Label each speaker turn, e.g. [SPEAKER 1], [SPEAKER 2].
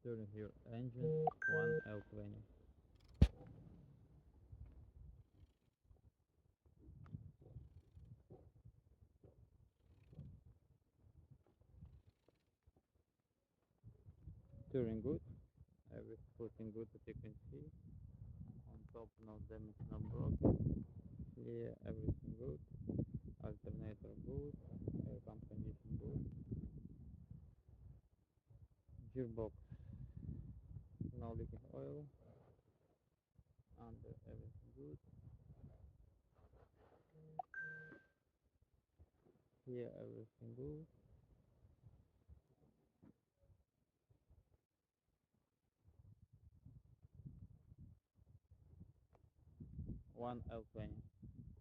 [SPEAKER 1] During your engine, 1L20. Steering good, everything good that you can see. On top, no damage, no broken. Here, everything good. Alternator good. Air pump condition good. Gearbox, no leaking oil. Under, everything good. Here, everything good. 1L20.